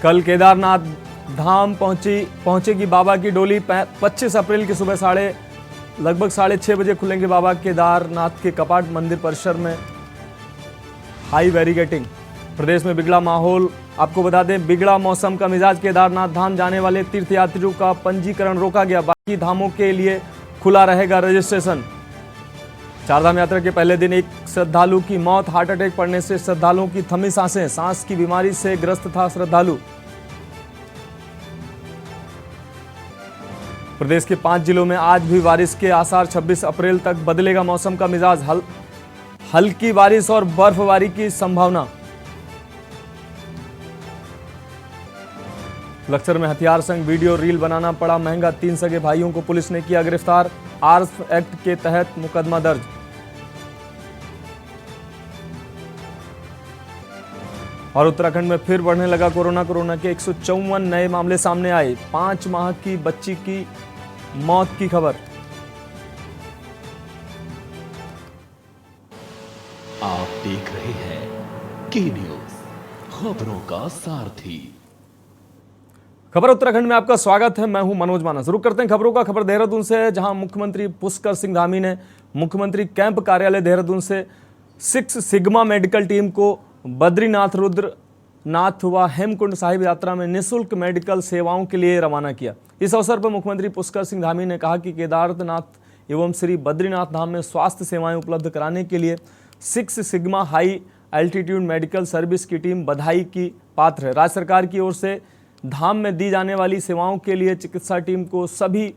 कल केदारनाथ धाम पहुंचेगी बाबा की डोली। 25 अप्रैल की सुबह लगभग 6:30 बजे खुलेंगे बाबा केदारनाथ के कपाट। मंदिर परिसर में हाई बैरिकेडिंग। प्रदेश में बिगड़ा माहौल। आपको बता दें, बिगड़ा मौसम का मिजाज। केदारनाथ धाम जाने वाले तीर्थयात्रियों का पंजीकरण रोका गया। बाकी धामों के लिए खुला रहेगा रजिस्ट्रेशन। चारधाम यात्रा के पहले दिन एक श्रद्धालु की मौत। हार्ट अटैक पड़ने से श्रद्धालुओं की थमी सांसें। सांस की बीमारी से ग्रस्त था श्रद्धालु। प्रदेश के 5 जिलों में आज भी बारिश के आसार। 26 अप्रैल तक बदलेगा मौसम का मिजाज। हल्की बारिश और बर्फबारी की संभावना। लक्सर में हथियार संग वीडियो रील बनाना पड़ा महंगा। 3 सगे भाइयों को पुलिस ने किया गिरफ्तार। आर्म्स एक्ट के तहत मुकदमा दर्ज। और उत्तराखंड में फिर बढ़ने लगा कोरोना के 154 नए मामले सामने आए। 5 माह की बच्ची की मौत की खबर। आप देख रहे हैं के न्यूज, खबरों का सारथी। खबर उत्तराखंड में आपका स्वागत है। मैं हूं मनोज मानस। शुरू करते हैं खबरों का। खबर देहरादून से है, जहां मुख्यमंत्री पुष्कर सिंह धामी ने मुख्यमंत्री कैंप कार्यालय देहरादून से 6 सिग्मा मेडिकल टीम को बद्रीनाथ, रुद्रनाथ व हेमकुंड साहिब यात्रा में निःशुल्क मेडिकल सेवाओं के लिए रवाना किया। इस अवसर पर मुख्यमंत्री पुष्कर सिंह धामी ने कहा कि केदारनाथ एवं श्री बद्रीनाथ धाम में स्वास्थ्य सेवाएं उपलब्ध कराने के लिए 6 sigma high altitude medical service की टीम बधाई की पात्र है। राज्य सरकार की ओर से धाम में दी जाने वाली सेवाओं के लिए चिकित्सा टीम को सभी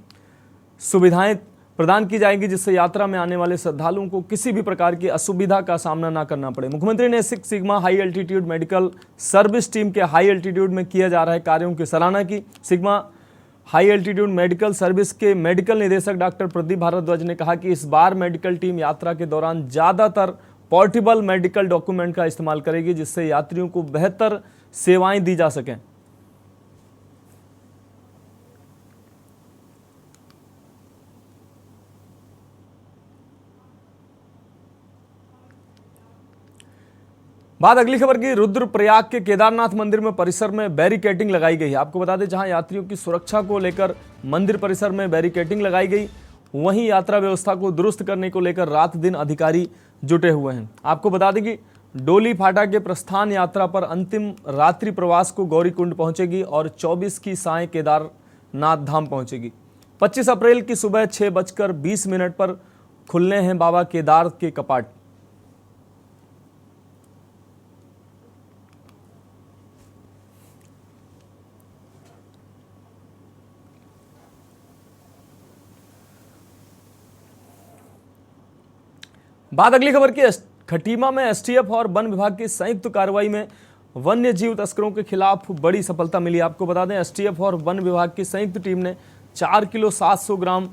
सुविधाएं प्रदान की जाएंगी, जिससे यात्रा में आने वाले श्रद्धालुओं को किसी भी प्रकार की असुविधा का सामना न करना पड़े। मुख्यमंत्री ने 6 sigma high altitude medical service team के हाई एल्टीट्यूड में किए जा रहे कार्यों की सराहना की। Sigma high altitude medical service के मेडिकल निदेशक डॉक्टर प्रदीप भारद्वाज ने कहा कि इस बार मेडिकल टीम यात्रा के दौरान ज़्यादातर पोर्टेबल मेडिकल डॉक्यूमेंट का इस्तेमाल करेगी, जिससे यात्रियों को बेहतर सेवाएं दी जा सकें। बात अगली खबर की। रुद्रप्रयाग के केदारनाथ मंदिर में परिसर में बैरिकेडिंग लगाई गई है। आपको बता दें, जहां यात्रियों की सुरक्षा को लेकर मंदिर परिसर में बैरिकेडिंग लगाई गई, वहीं यात्रा व्यवस्था को दुरुस्त करने को लेकर रात दिन अधिकारी जुटे हुए हैं। आपको बता दें कि डोली फाटा के प्रस्थान यात्रा पर अंतिम रात्रि प्रवास को गौरीकुंड पहुंचेगी और 24 की सायं केदारनाथ धाम पहुंचेगी। 25 अप्रैल की सुबह 6:20 पर खुलने हैं बाबा केदार के कपाट। बात अगली खबर की। खटीमा में एसटीएफ और वन विभाग की संयुक्त कार्रवाई में वन्य जीव तस्करों के खिलाफ बड़ी सफलता मिली। आपको बता दें, एसटीएफ और वन विभाग की संयुक्त टीम ने 4 किलो 700 ग्राम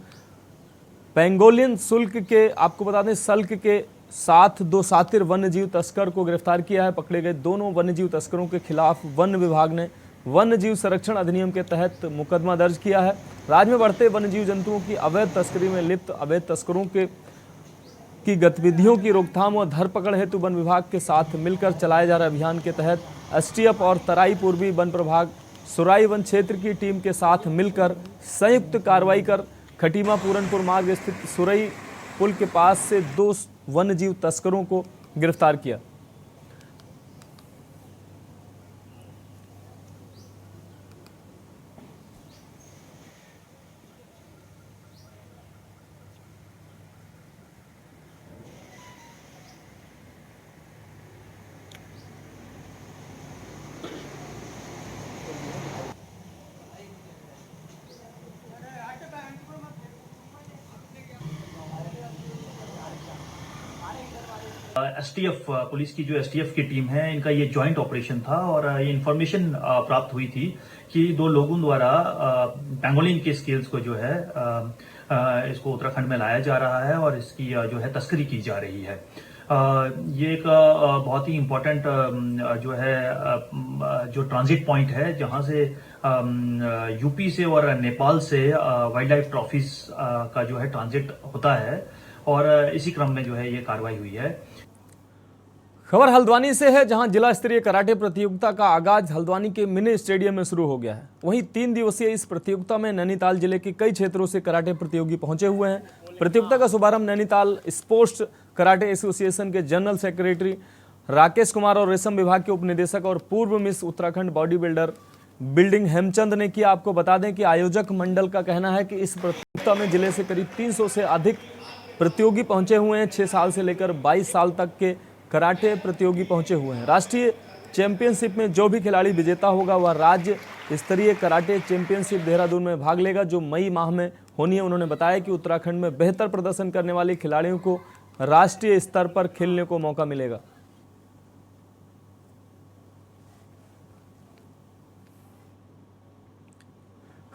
पेंगोलियन सल्क के साथ 2 सातिर वन्य जीव तस्कर को गिरफ्तार किया है। पकड़े गए दोनों वन्य जीव तस्करों के खिलाफ वन विभाग ने वन्य जीव संरक्षण अधिनियम के तहत मुकदमा दर्ज किया है। राज्य में बढ़ते वन्य जीव जंतुओं की अवैध तस्करी में लिप्त अवैध तस्करों की गतिविधियों की रोकथाम और धरपकड़ हेतु वन विभाग के साथ मिलकर चलाए जा रहे अभियान के तहत एसटीएफ और तराई पूर्वी वन प्रभाग सुराई वन क्षेत्र की टीम के साथ मिलकर संयुक्त कार्रवाई कर खटीमा पूरनपुर मार्ग स्थित सुरई पुल के पास से 2 वन्य जीव तस्करों को गिरफ्तार किया। एसटीएफ पुलिस की जो एसटीएफ की टीम है, इनका ये जॉइंट ऑपरेशन था और ये इन्फॉर्मेशन प्राप्त हुई थी कि 2 लोगों द्वारा पेंगोलिन के स्केल्स को जो है इसको उत्तराखंड में लाया जा रहा है और इसकी जो है तस्करी की जा रही है। ये एक बहुत ही इम्पोर्टेंट जो है जो ट्रांजिट पॉइंट है, जहां से यूपी से और नेपाल से वाइल्ड लाइफ ट्रॉफीज का जो है ट्रांजिट होता है और इसी क्रम में जो है ये कार्रवाई हुई है। खबर हल्द्वानी से है, जहां जिला स्तरीय कराटे प्रतियोगिता का आगाज हल्द्वानी के मिनी स्टेडियम में शुरू हो गया है। वहीं 3 दिवसीय इस प्रतियोगिता में नैनीताल जिले के कई क्षेत्रों से कराटे प्रतियोगी पहुंचे हुए हैं। प्रतियोगिता का शुभारंभ नैनीताल स्पोर्ट्स कराटे एसोसिएशन के जनरल सेक्रेटरी राकेश कुमार और रेशम विभाग के उपनिदेशक और पूर्व miss Uttarakhand body builder building Hemchand ने किया। आपको बता दें कि आयोजक मंडल का कहना है कि इस प्रतियोगिता में जिले से करीब 300 से अधिक प्रतियोगी पहुंचे हुए हैं। 6 साल से लेकर 22 साल तक के कराटे प्रतियोगी पहुंचे हुए हैं। राष्ट्रीय चैंपियनशिप में जो भी खिलाड़ी विजेता होगा वह राज्य स्तरीय कराटे चैंपियनशिप देहरादून में भाग लेगा, जो मई माह में होनी है। उन्होंने बताया कि उत्तराखंड में बेहतर प्रदर्शन करने वाले खिलाड़ियों को राष्ट्रीय स्तर पर खेलने को मौका मिलेगा।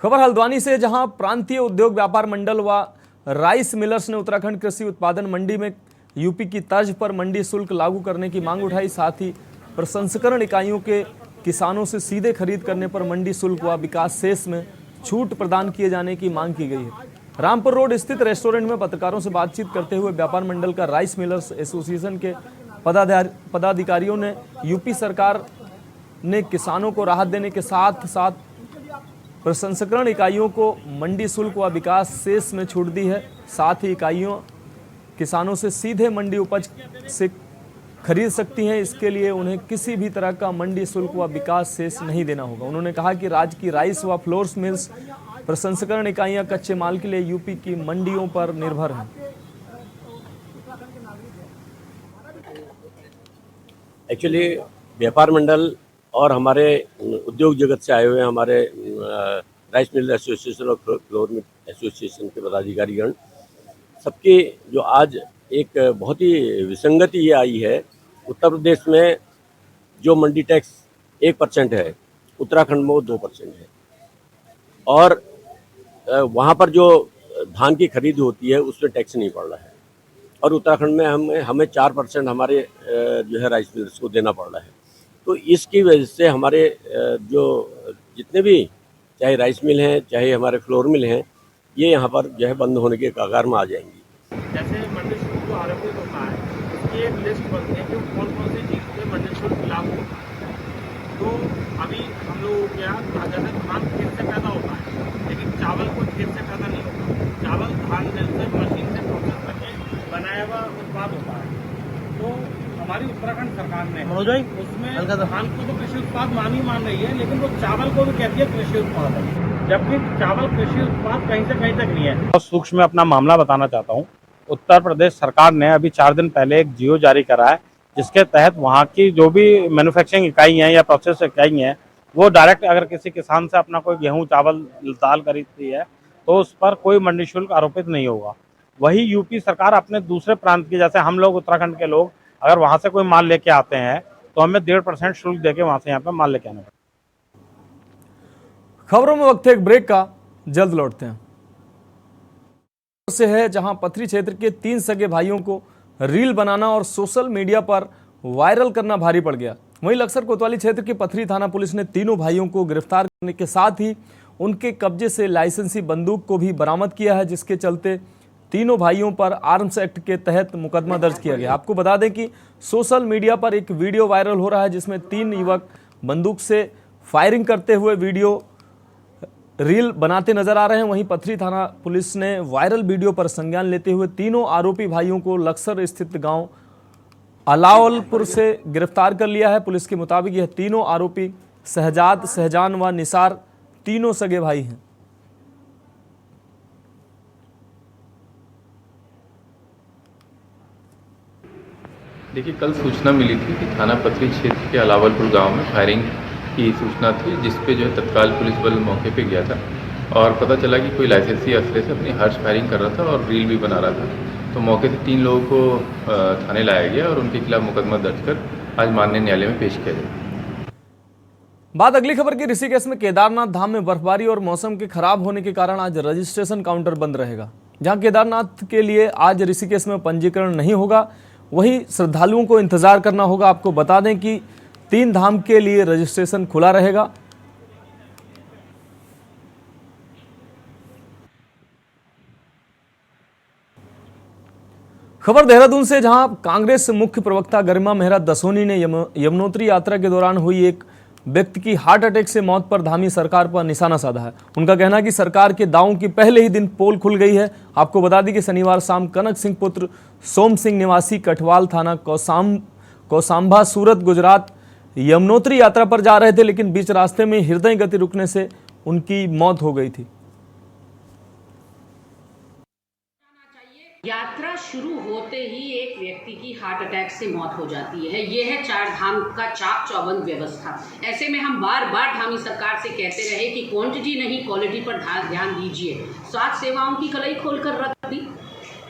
खबर हल्द्वानी से, जहां प्रांतीय उद्योग व्यापार मंडल व राइस मिलर्स ने उत्तराखंड कृषि उत्पादन मंडी में यूपी की तर्ज पर मंडी शुल्क लागू करने की मांग उठाई। साथ ही प्रसंस्करण इकाइयों के किसानों से सीधे खरीद करने पर मंडी शुल्क व विकास शेष में छूट प्रदान किए जाने की मांग की गई है। रामपुर रोड स्थित रेस्टोरेंट में पत्रकारों से बातचीत करते हुए व्यापार मंडल का राइस मिलर्स एसोसिएशन के पदाधिकारियों ने यूपी सरकार ने किसानों को राहत देने के साथ साथ प्रसंस्करण इकाइयों को मंडी शुल्क व विकास शेष में छूट दी है। साथ ही इकाइयों किसानों से सीधे मंडी उपज से खरीद सकती हैं। इसके लिए उन्हें किसी भी तरह का मंडी शुल्क व विकास शेष नहीं देना होगा। उन्होंने कहा कि राज्य की राइस व फ्लोर्स मिल्स प्रसंस्करण इकाइयां कच्चे माल के लिए यूपी की मंडियों पर निर्भर हैं। एक्चुअली व्यापार मंडल और हमारे उद्योग जगत से आए हुए हमारे राइस मिल एसोसिएशन और फ्लोर मिल एसोसिएशन के पदाधिकारीगण सबकी जो आज एक बहुत ही विसंगति ये आई है। उत्तर प्रदेश में जो मंडी टैक्स 1% है, उत्तराखंड में वो 2% है। और वहाँ पर जो धान की खरीद होती है उसमें टैक्स नहीं पड़ रहा है। और उत्तराखंड में हमें 4% हमारे जो है राइस मिल्स को देना पड़ रहा है। तो इसकी वजह से हमारे जो जितने भी चाहे राइस मिल हैं चाहे हमारे फ्लोर मिल हैं, ये यहाँ पर जो है बंद होने के कगार में आ जाएंगी। जैसे मंडी शुल्क जो आरोपित होता है उसकी एक लिस्ट बनती है कि कौन कौन सी चीज़ पे मंडी शुल्क लागू होता है। तो अभी हम लोग क्या जैसे धान खेत से पैदा होता है, लेकिन चावल को खेत से पैदा नहीं होता। चावल धान मिल से मशीन से प्रोसेस करके बनाया हुआ उत्पाद होता है। तो हमारी उत्तराखंड सरकार ने उसमें धान को तो कृषि उत्पाद मान रही है, लेकिन वो चावल को भी कहती है कृषि उत्पाद है, जबकि चावल कृषि उत्पाद कहीं से कहीं तक नहीं है। और सूक्ष्म में अपना मामला बताना चाहता हूँ। उत्तर प्रदेश सरकार ने अभी 4 दिन पहले एक जियो जारी करा है, जिसके तहत वहाँ की जो भी मैन्युफैक्चरिंग इकाई हैं या प्रोसेस इकाई हैं, वो डायरेक्ट अगर किसी किसान से अपना कोई गेहूँ चावल दाल खरीदती है तो उस पर कोई मंडी शुल्क आरोपित नहीं होगा। वही यूपी सरकार अपने दूसरे प्रांत की, जैसे हम लोग उत्तराखंड के लोग अगर वहाँ से कोई माल लेके आते हैं तो हमें 1.5% शुल्क देके वहाँ से यहाँ पे माल लेके आना पड़ता है। खबरों में वक्त है एक ब्रेक का, जल्द लौटते हैं। से है, जहां पथरी क्षेत्र के 3 सगे भाइयों को रील बनाना और सोशल मीडिया पर वायरल करना भारी पड़ गया। वहीं लक्सर कोतवाली क्षेत्र की पथरी थाना पुलिस ने तीनों भाइयों को गिरफ्तार करने के साथ ही उनके कब्जे से लाइसेंसी बंदूक को भी बरामद किया है, जिसके चलते तीनों भाइयों पर आर्म्स एक्ट के तहत मुकदमा दर्ज किया गया। आपको बता दें कि सोशल मीडिया पर एक वीडियो वायरल हो रहा है, जिसमें 3 युवक बंदूक से फायरिंग करते हुए वीडियो रील बनाते नजर आ रहे हैं। वहीं पथरी थाना पुलिस ने वायरल वीडियो पर संज्ञान लेते हुए तीनों आरोपी भाइयों को लक्सर स्थित गांव अलावलपुर से गिरफ्तार कर लिया है। पुलिस के मुताबिक यह तीनों आरोपी शहजाद, शहजान व निसार तीनों सगे भाई हैं। देखिए, कल सूचना मिली थी कि थाना पथरी क्षेत्र के अलावलपुर गांव में फायरिंग की सूचना थी, जिस पे जो है तत्काल पुलिस बल मौके पे गया था और पता चला कि कोई लाइसेंसी असले से अपनी हर्ष फायरिंग कर रहा था और रील भी बना रहा था। तो मौके से 3 लोगों को थाने लाया गया और उनके खिलाफ मुकदमा दर्ज कर आज माननीय न्यायालय में पेश किया गया। बात अगली खबर की। ऋषिकेश में केदारनाथ धाम में बर्फबारी और मौसम के खराब होने के कारण आज रजिस्ट्रेशन काउंटर बंद रहेगा। जहां केदारनाथ के लिए आज ऋषिकेश में पंजीकरण नहीं होगा, वहीं श्रद्धालुओं को इंतजार करना होगा। आपको बता दें कि 3 धाम के लिए रजिस्ट्रेशन खुला रहेगा। खबर देहरादून से, जहां कांग्रेस मुख्य प्रवक्ता गरिमा मेहरा दसोनी ने यमुनोत्री यात्रा के दौरान हुई एक व्यक्ति की हार्ट अटैक से मौत पर धामी सरकार पर निशाना साधा है। उनका कहना है कि सरकार के दावों की पहले ही दिन पोल खुल गई है। आपको बता दें कि शनिवार शाम कनक सिंह पुत्र सोम सिंह निवासी कठवाल थाना कौसांभा सूरत गुजरात यमुनोत्री यात्रा पर जा रहे थे, लेकिन बीच रास्ते में हृदय गति रुकने से उनकी मौत हो गई थी। यात्रा शुरू होते ही एक व्यक्ति की हार्ट अटैक से मौत हो जाती है। ये है चार धाम का चाक चौबंद व्यवस्था। ऐसे में हम बार बार धामी सरकार से कहते रहे कि क्वांटिटी नहीं क्वालिटी पर ध्यान दीजिए। स्वास्थ्य सेवाओं की कलाई खोलकर रख दी।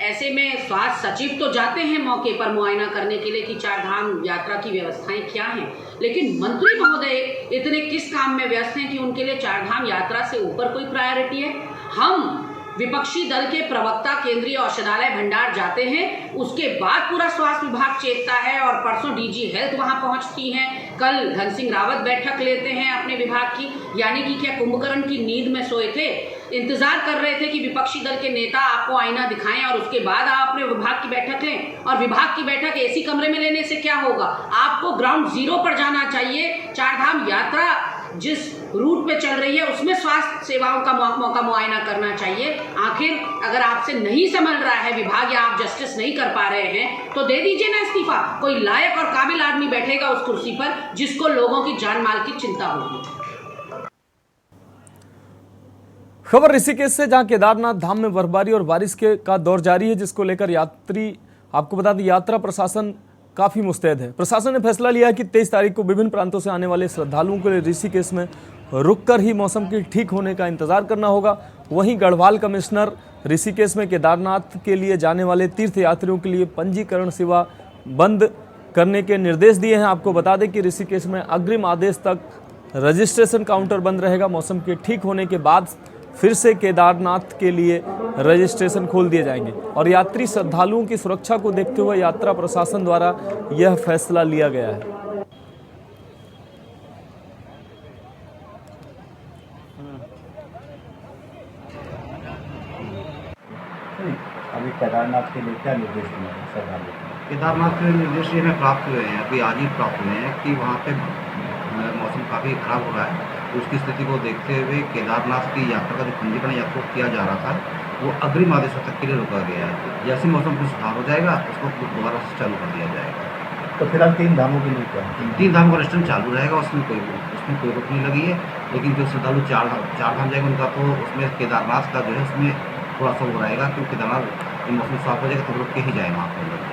ऐसे में स्वास्थ्य सचिव तो जाते हैं मौके पर मुआयना करने के लिए कि चार धाम यात्रा की व्यवस्थाएं क्या हैं, लेकिन मंत्री महोदय इतने किस काम में व्यस्त हैं कि उनके लिए चार धाम यात्रा से ऊपर कोई प्रायोरिटी है। हम विपक्षी दल के प्रवक्ता केंद्रीय औषधालय भंडार जाते हैं, उसके बाद पूरा स्वास्थ्य विभाग चेतता है और परसों डीजी हेल्थ वहां पहुंचती हैं। कल धन सिंह रावत बैठक लेते हैं अपने विभाग की, यानी कि क्या कुंभकर्ण की नींद में सोए थे, इंतजार कर रहे थे कि विपक्षी दल के नेता आपको आईना दिखाएं और उसके बाद आप अपने विभाग की बैठक लें। और विभाग की बैठक एसी कमरे में लेने से क्या होगा, आपको ग्राउंड जीरो पर जाना चाहिए। चार धाम यात्रा जिस रूट पे चल रही है उसमें स्वास्थ्य सेवाओं का मौका मुआयना करना चाहिए। आखिर अगर आपसे नहीं समझ रहा है विभाग या आप जस्टिस नहीं कर पा रहे हैं तो दे दीजिए ना इस्तीफा। कोई लायक और काबिल आदमी बैठेगा उस कुर्सी पर जिसको लोगों की जान माल की चिंता होगी। खबर ऋषिकेश से, जहां केदारनाथ धाम में बर्फबारी और बारिश का दौर जारी है, जिसको लेकर आपको बता दें यात्रा प्रशासन काफी मुस्तैद है। प्रशासन ने फैसला लिया है कि 23 तारीख को विभिन्न प्रांतों से आने वाले श्रद्धालुओं के लिए ऋषिकेश में रुककर ही मौसम के ठीक होने का इंतजार करना होगा। वहीं गढ़वाल कमिश्नर ऋषिकेश में केदारनाथ के लिए जाने वाले तीर्थ यात्रियों के लिए पंजीकरण सेवा बंद करने के निर्देश दिए हैं। आपको बता दें कि ऋषिकेश में अग्रिम आदेश तक रजिस्ट्रेशन काउंटर बंद रहेगा। मौसम के ठीक होने के बाद फिर से केदारनाथ के लिए रजिस्ट्रेशन खोल दिए जाएंगे और यात्री श्रद्धालुओं की सुरक्षा को देखते हुए यात्रा प्रशासन द्वारा यह फैसला लिया गया है। अभी केदारनाथ के लिए क्या निर्देश दिए हैं श्रद्धालु? केदारनाथ के निर्देश ये हमें प्राप्त हुए हैं, अभी आज ही प्राप्त हुए हैं कि वहाँ पे मौसम काफ़ी खराब हो रहा है। उसकी स्थिति को देखते हुए केदारनाथ की यात्रा का जो पंजीकरण यात्रा किया जा रहा था वो अग्रिम आदेशों तक के लिए रोका गया है। जैसे मौसम कुछ सुधार हो जाएगा उसको दोबारा से चालू कर दिया जाएगा। तो फिलहाल 3 धामों के लिए क्या? 3 धाम का रेस्टोरेंट चालू रहेगा, उसमें कोई रोक नहीं लगी है। लेकिन जो श्रद्धालु चार धाम जाएंगे उनका तो उसमें केदारनाथ का जो है उसमें थोड़ा सा वो रहेगा, क्योंकि केदारनाथ मौसम साफ हो जाएगा तो रुक के ही जाए वहाँ पर।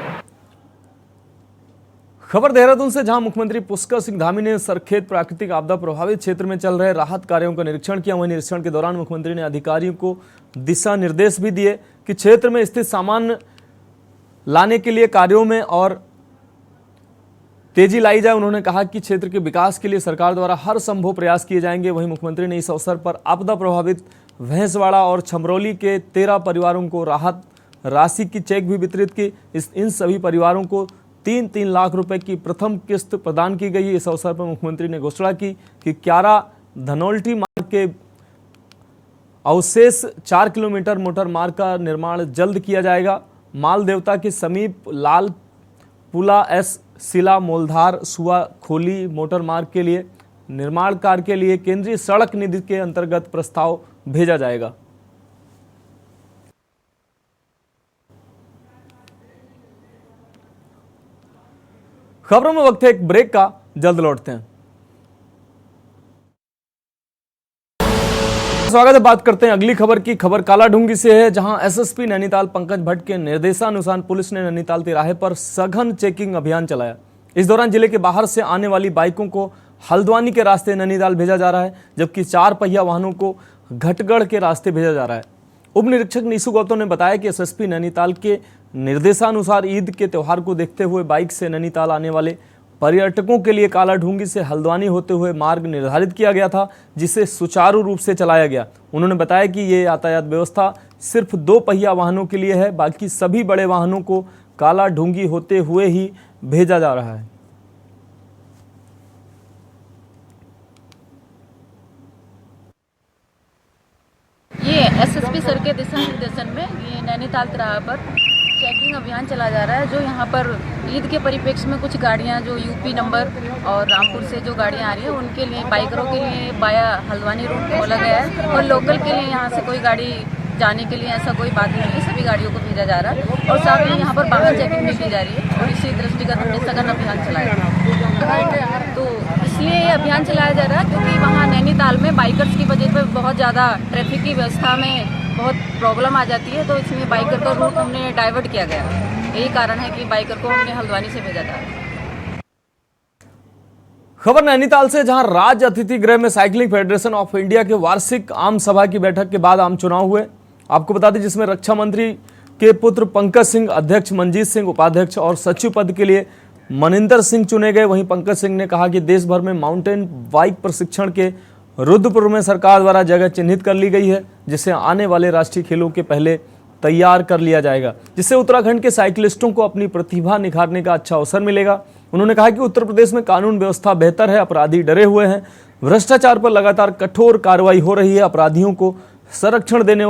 खबर देहरादून से, जहां मुख्यमंत्री पुष्कर सिंह धामी ने सरखेत प्राकृतिक आपदा प्रभावित क्षेत्र में चल रहे राहत कार्यों का निरीक्षण किया। वहीं निरीक्षण के दौरान मुख्यमंत्री ने अधिकारियों को दिशा निर्देश भी दिए कि क्षेत्र में स्थित सामान लाने के लिए कार्यों में और तेजी लाई जाए। उन्होंने कहा कि क्षेत्र के विकास के लिए सरकार द्वारा हर संभव प्रयास किए जाएंगे। वहीं मुख्यमंत्री ने इस अवसर पर आपदा प्रभावित भैंसवाड़ा और छमरौली के 13 परिवारों को राहत राशि की चेक भी वितरित की। इन सभी परिवारों को 3-3 लाख रुपए की प्रथम किस्त प्रदान की गई। इस अवसर पर मुख्यमंत्री ने घोषणा की कि क्यारा धनौल्टी मार्ग के अवशेष 4 किलोमीटर मोटर मार्ग का निर्माण जल्द किया जाएगा। माल देवता के समीप लाल पुला एस सिला मोलधार सुआ खोली मोटर मार्ग के लिए निर्माण कार्य के लिए केंद्रीय सड़क निधि के अंतर्गत प्रस्ताव भेजा जाएगा। खबरों में वक्त है एक ब्रेक का, जल्द लौटते हैं। स्वागत है। बात करते हैं अगली खबर की। खबर कालाढूंगी से है, जहां एसएसपी नैनीताल पंकज भट्ट के निर्देशानुसार पुलिस ने नैनीताल तिराहे पर सघन चेकिंग अभियान चलाया। इस दौरान जिले के बाहर से आने वाली बाइकों को हल्द्वानी के रास्ते नैनीताल भेजा जा रहा है, जबकि 4 पहिया वाहनों को घटगढ़ के रास्ते भेजा जा रहा है। उप निरीक्षक नीसू गौतम ने बताया कि एसएसपी नैनीताल के निर्देशानुसार ईद के त्यौहार को देखते हुए बाइक से नैनीताल आने वाले पर्यटकों के लिए कालाढूंगी से हल्द्वानी होते हुए मार्ग निर्धारित किया गया था, जिसे सुचारू रूप से चलाया गया। उन्होंने बताया कि ये यातायात व्यवस्था सिर्फ 2 पहिया वाहनों के लिए है, बाकी सभी बड़े वाहनों को कालाढूंगी होते हुए ही भेजा जा रहा है। ये एसएसपी सर के दिशा निर्देशन में ये नैनीताल तिराहा पर चेकिंग अभियान चला जा रहा है। जो यहाँ पर ईद के परिप्रेक्ष्य में कुछ गाड़ियाँ जो यूपी नंबर और रामपुर से जो गाड़ियाँ आ रही हैं उनके लिए, बाइकरों के लिए बाया हल्द्वानी रूट खोला गया है और लोकल के लिए यहाँ से कोई गाड़ी जाने के लिए ऐसा कोई बात नहीं है, सभी गाड़ियों को भेजा जा रहा है और साथ में यहाँ पर वाहन चेकिंग भी की जा रही है और इसी दृष्टिगत हमने सघन अभियान चलाया। तो इसलिए ये अभियान चलाया जा रहा है क्योंकि वहाँ नैनीताल में बाइकर्स की वजह से बहुत ज़्यादा ट्रैफिक की व्यवस्था में बहुत प्रॉब्लम आ जाती है, तो इसमें बाइकर का रूट हमने डाइवर्ट किया गया। यही कारण है कि बाइकर को हमने हल्द्वानी से भेजा जा रहा है। खबर नैनीताल से, जहां राज्य अतिथि गृह में साइकिलिंग फेडरेशन ऑफ इंडिया के वार्षिक आम सभा की बैठक के बाद आम चुनाव हुए। आपको बता दें जिसमें रक्षा मंत्री के पुत्र पंकज सिंह अध्यक्ष, मंजीत सिंह उपाध्यक्ष और सचिव पद के लिए मनिंदर सिंह चुने गए। वहीं पंकज सिंह ने कहा कि देश भर में माउंटेन बाइक प्रशिक्षण के रुद्रपुर में सरकार द्वारा जगह चिन्हित कर ली गई है, जिसे आने वाले राष्ट्रीय खेलों के पहले तैयार कर लिया जाएगा, जिससे उत्तराखंड के साइकिलिस्टों को अपनी प्रतिभा निखारने का अच्छा अवसर मिलेगा। उन्होंने कहा कि उत्तर प्रदेश में कानून व्यवस्था बेहतर है, अपराधी डरे हुए हैं, भ्रष्टाचार पर लगातार कठोर कार्रवाई हो रही है, अपराधियों को संरक्षण देने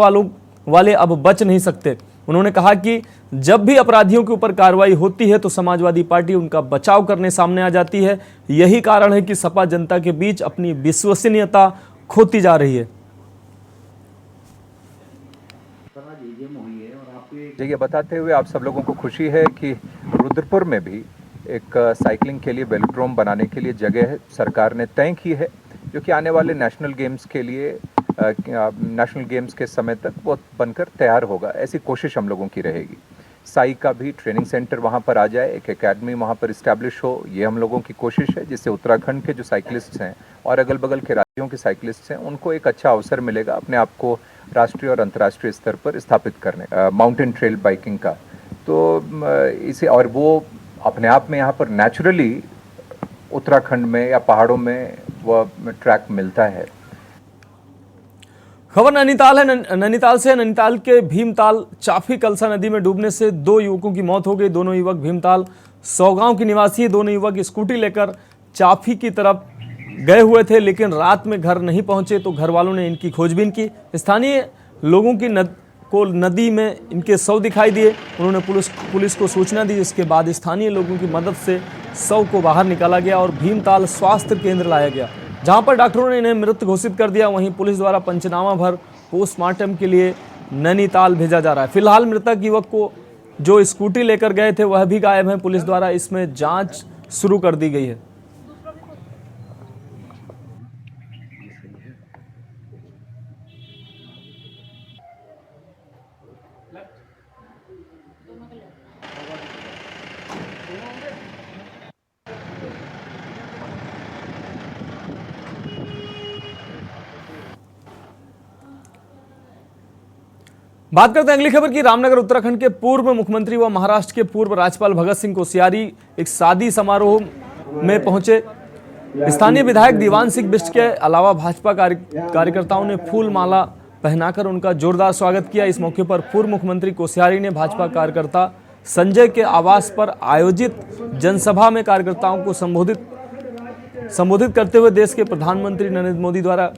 वाले अब बच नहीं सकते। उन्होंने कहा कि जब भी अपराधियों के ऊपर कार्रवाई होती है तो समाजवादी पार्टी उनका बचाव करने सामने आ जाती है। यही कारण है कि सपा जनता के बीच अपनी विश्वसनीयता खोती जा रही है। ये बताते हुए आप सब लोगों को खुशी है कि रुद्रपुर में भी एक साइकिलिंग के लिए वेलोड्रोम बनाने के लिए जगह सरकार ने तय की है, जो कि आने वाले नेशनल गेम्स के लिए नेशनल गेम्स के समय तक वो बनकर तैयार होगा। ऐसी कोशिश हम लोगों की रहेगी। साई का भी ट्रेनिंग सेंटर वहाँ पर आ जाए, एक एकेडमी वहाँ पर इस्टेब्लिश हो, ये हम लोगों की कोशिश है, जिससे उत्तराखंड के जो साइकिलिस्ट्स हैं और अगल बगल के राज्यों के साइकिलिस्ट्स हैं उनको एक अच्छा अवसर मिलेगा अपने आप को राष्ट्रीय और अंतर्राष्ट्रीय स्तर पर स्थापित करने माउंटेन ट्रेल बाइकिंग का। तो इसे और वो अपने आप में यहाँ पर नेचुरली उत्तराखंड में या पहाड़ों में वो ट्रैक मिलता है। खबर नैनीताल है, नैनीताल से। नैनीताल के भीमताल चाफी कलसा नदी में डूबने से 2 युवकों की मौत हो गई। दोनों युवक भीमताल सौगांव के निवासी। दोनों युवक स्कूटी लेकर चाफी की तरफ गए हुए थे, लेकिन रात में घर नहीं पहुंचे तो घर वालों ने इनकी खोजबीन की। स्थानीय लोगों की नदी में इनके शव दिखाई दिए। उन्होंने पुलिस को सूचना दी, जिसके बाद स्थानीय लोगों की मदद से शव को बाहर निकाला गया और भीमताल स्वास्थ्य केंद्र लाया गया, जहां पर डॉक्टरों ने इन्हें मृत घोषित कर दिया। वहीं पुलिस द्वारा पंचनामा भर पोस्टमार्टम के लिए नैनीताल भेजा जा रहा है। फिलहाल मृतक युवक को जो स्कूटी लेकर गए थे वह भी गायब है। पुलिस द्वारा इसमें जांच शुरू कर दी गई है। बात करते हैं अगली खबर की। रामनगर उत्तराखंड के पूर्व मुख्यमंत्री व महाराष्ट्र के पूर्व राज्यपाल भगत सिंह कोश्यारी एक शादी समारोह में पहुंचे। स्थानीय विधायक दीवान सिंह बिष्ट के अलावा भाजपा कार्यकर्ताओं ने फूल माला पहनाकर उनका जोरदार स्वागत किया। इस मौके पर पूर्व मुख्यमंत्री कोश्यारी ने भाजपा कार्यकर्ता संजय के आवास पर आयोजित जनसभा में कार्यकर्ताओं को संबोधित करते हुए देश के प्रधानमंत्री नरेंद्र मोदी द्वारा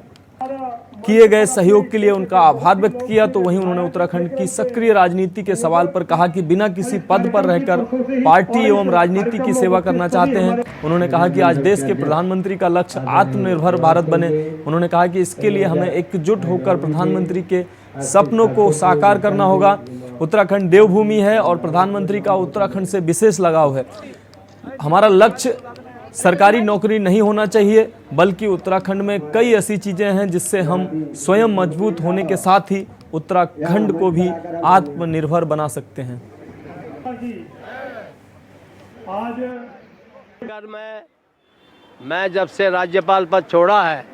किए गए सहयोग के लिए उनका आभार व्यक्त किया। तो वहीं उन्होंने उत्तराखंड की सक्रिय राजनीति के सवाल पर कहा कि बिना किसी पद पर रहकर पार्टी एवं राजनीति की सेवा करना चाहते हैं। उन्होंने कहा कि आज देश के प्रधानमंत्री का लक्ष्य आत्मनिर्भर भारत बने। उन्होंने कहा कि इसके लिए हमें एकजुट होकर प्रधानमंत्री के सपनों को साकार करना होगा। उत्तराखंड देवभूमि है और प्रधानमंत्री का उत्तराखंड से विशेष लगाव है। हमारा लक्ष्य सरकारी नौकरी नहीं होना चाहिए, बल्कि उत्तराखंड में कई ऐसी चीजें हैं जिससे हम स्वयं मजबूत होने के साथ ही उत्तराखंड को भी आत्मनिर्भर बना सकते हैं। अगर मैं जब से राज्यपाल पद छोड़ा है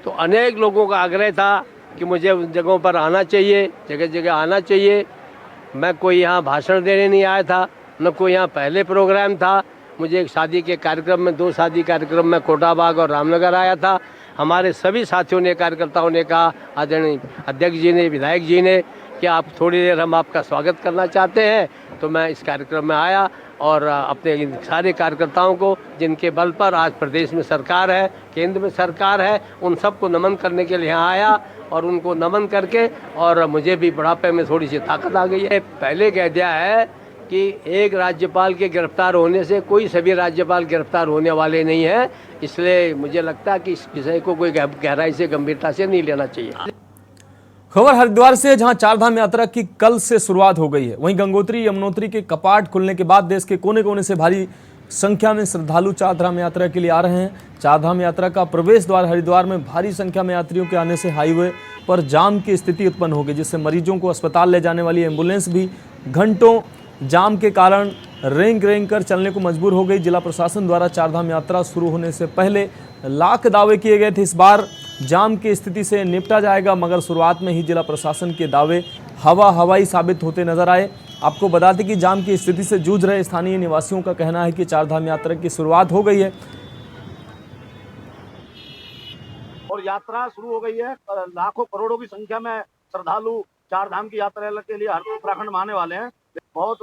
तो अनेक लोगों का आग्रह था कि मुझे उन जगहों पर आना चाहिए, जगह जगह आना चाहिए। मैं कोई यहाँ भाषण देने नहीं आया था, न कोई यहाँ पहले प्रोग्राम था। मुझे एक शादी के कार्यक्रम में 2 शादी कार्यक्रम में कोटाबाग और रामनगर आया था। हमारे सभी साथियों ने, कार्यकर्ताओं ने कहा, आदरणीय अध्यक्ष जी ने, विधायक जी ने, कि आप थोड़ी देर हम आपका स्वागत करना चाहते हैं। तो मैं इस कार्यक्रम में आया और अपने इन सारे कार्यकर्ताओं को, जिनके बल पर आज प्रदेश में सरकार है, केंद्र में सरकार है, उन सबको नमन करने के लिए यहाँ आया और उनको नमन करके, और मुझे भी बुढ़ापे में थोड़ी सी ताकत आ गई है। पहले कह दिया है कि एक राज्यपाल के गिरफ्तार होने से कोई सभी राज्यपाल गिरफ्तार होने वाले नहीं है, इसलिए मुझे लगता है कि इस विषय को कोई गहराई से गंभीरता से नहीं लेना चाहिए। खबर हरिद्वार से, जहां चारधाम यात्रा की कल से शुरुआत हो गई है। वहीं गंगोत्री यमुनोत्री के कपाट खुलने के बाद देश के कोने कोने से भारी संख्या में श्रद्धालु चारधाम यात्रा के लिए आ रहे हैं। चारधाम यात्रा का प्रवेश द्वार हरिद्वार में भारी संख्या में यात्रियों के आने से हाईवे पर जाम की स्थिति उत्पन्न हो गई, जिससे मरीजों को अस्पताल ले जाने वाली एम्बुलेंस भी घंटों जाम के कारण रेंग रेंग कर चलने को मजबूर हो गई। जिला प्रशासन द्वारा चारधाम यात्रा शुरू होने से पहले लाख दावे किए गए थे। इस बार जाम की स्थिति से निपटा जाएगा, मगर शुरुआत में ही जिला प्रशासन के दावे हवाई साबित होते नजर आए। आपको बता दें कि जाम की स्थिति से जूझ रहे स्थानीय निवासियों का कहना है कि चारधाम यात्रा की शुरुआत हो गई है और यात्रा शुरू हो गई है। लाखों करोड़ों की संख्या में श्रद्धालु चारधाम की यात्रा के लिए हर उत्तराखंड में आने वाले हैं। बहुत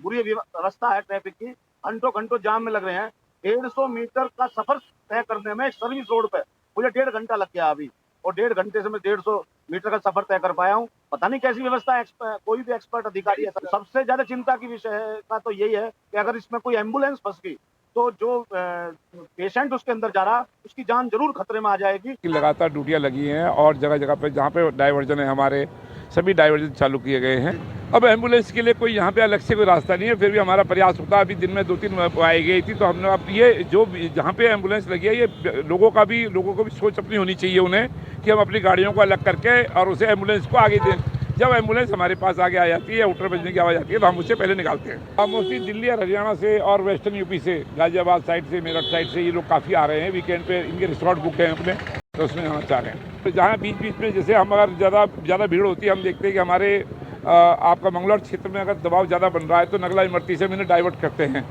बुरी अवस्था है ट्रैफिक की, घंटों जाम में लग रहे हैं। 150 मीटर का सफर तय करने में सर्विस रोड पे मुझे 1.5 घंटा लग गया अभी, और 1.5 घंटे से मैं 150 मीटर का सफर तय कर पाया हूँ। पता नहीं कैसी व्यवस्था है, कोई भी एक्सपर्ट अधिकारी है। सबसे ज्यादा चिंता की विषय का तो यही है कि अगर इसमें कोई एम्बुलेंस फंस गई तो जो पेशेंट उसके अंदर जा रहा उसकी जान जरूर खतरे में आ जाएगी। लगातार ड्यूटियां लगी हैं और जगह जगह पे जहाँ पे डाइवर्जन है हमारे सभी डाइवर्जन चालू किए गए हैं। अब एम्बुलेंस के लिए कोई यहाँ पे अलग से कोई रास्ता नहीं है, फिर भी हमारा प्रयास होता है। अभी दिन में 2-3 आई गई थी, तो हमने अब ये जो जहाँ पे एम्बुलेंस लगी है, ये लोगों को भी सोच अपनी होनी चाहिए उन्हें कि हम अपनी गाड़ियों को अलग करके और उसे एम्बुलेंस को आगे दें। जब एम्बुलेंस हमारे पास आगे आ जाती है, आउटर बजने की आवाज़ आती है, तो हम उससे पहले निकालते हैं। मोस्टली दिल्ली और हरियाणा से और वेस्टर्न यूपी से, गाजियाबाद साइड से, मेरठ साइड से ये लोग काफ़ी आ रहे हैं। वीकेंड पे इनके रिसोर्ट बुक हैं अपने, तो उसमें जाना चाह रहे हैं। तो जहाँ बीच में जैसे हम अगर ज़्यादा भीड़ होती है, हम देखते हैं कि हमारे आपका मंगलौर क्षेत्र में अगर दबाव ज़्यादा बन रहा है तो नगला इमरती से मैंने डाइवर्ट करते हैं।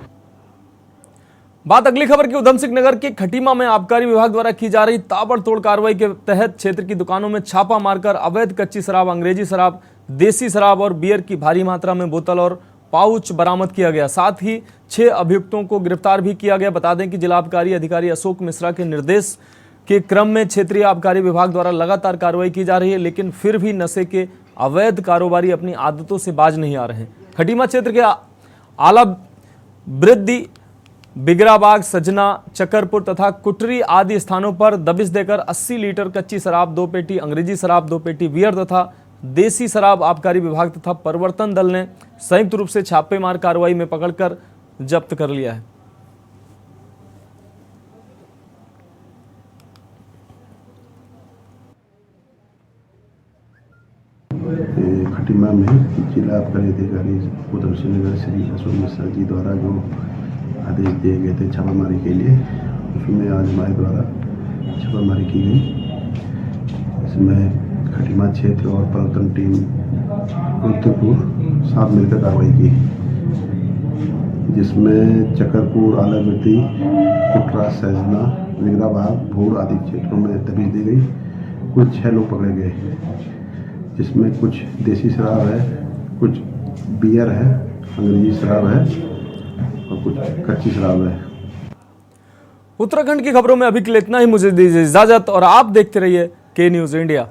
बात अगली खबर की उधम सिंह नगर के खटीमा में आबकारी विभाग द्वारा की जा रही ताबड़तोड़ कार्रवाई के तहत क्षेत्र की दुकानों में छापा मारकर अवैध कच्ची शराब, अंग्रेजी शराब, देसी शराब और बियर की भारी मात्रा में बोतल और पाउच बरामद किया गया। साथ ही 6 अभियुक्तों को गिरफ्तार भी किया गया। बता दें कि जिला आबकारी अधिकारी अशोक मिश्रा के निर्देश के क्रम में क्षेत्रीय आबकारी विभाग द्वारा लगातार कार्रवाई की जा रही है, लेकिन फिर भी नशे के अवैध कारोबारी अपनी आदतों से बाज नहीं आ रहे हैं। खटीमा क्षेत्र के आला वृद्धि, बिगराबाग, सजना, चकरपुर तथा कुटरी आदि स्थानों पर दबिश देकर 80 लीटर कच्ची शराब, 2 पेटी अंग्रेजी शराब, 2 पेटी बियर तथा देसी शराब आबकारी विभाग तथा परिवर्तन दल ने संयुक्त रूप से छापेमार कार्रवाई में पकड़कर जब्त कर लिया है। खटीमा में जिला आबकारी अधिकारी उधम सिंह नगर श्री अशोक मिश्रा जी द्वारा जो आदेश दिए गए थे छापामारी के लिए, उसमें आज हमारे द्वारा छापामारी की गई। इसमें खटीमा क्षेत्र और पलटन टीम रुद्रपुर साथ मिलकर कार्रवाई की, जिसमें चकरपुर, आलावृत्ति, कुटरा, सजना, विगराबाग, भोर आदि क्षेत्रों में तबीज दी गई। कुल 6 लोग पकड़े गए, जिसमें कुछ देसी शराब है, कुछ बियर है, अंग्रेजी शराब है और कुछ कच्ची शराब है। उत्तराखंड की खबरों में अभी के लिए इतना ही। मुझे दीजिए इजाजत और आप देखते रहिए के न्यूज़ इंडिया।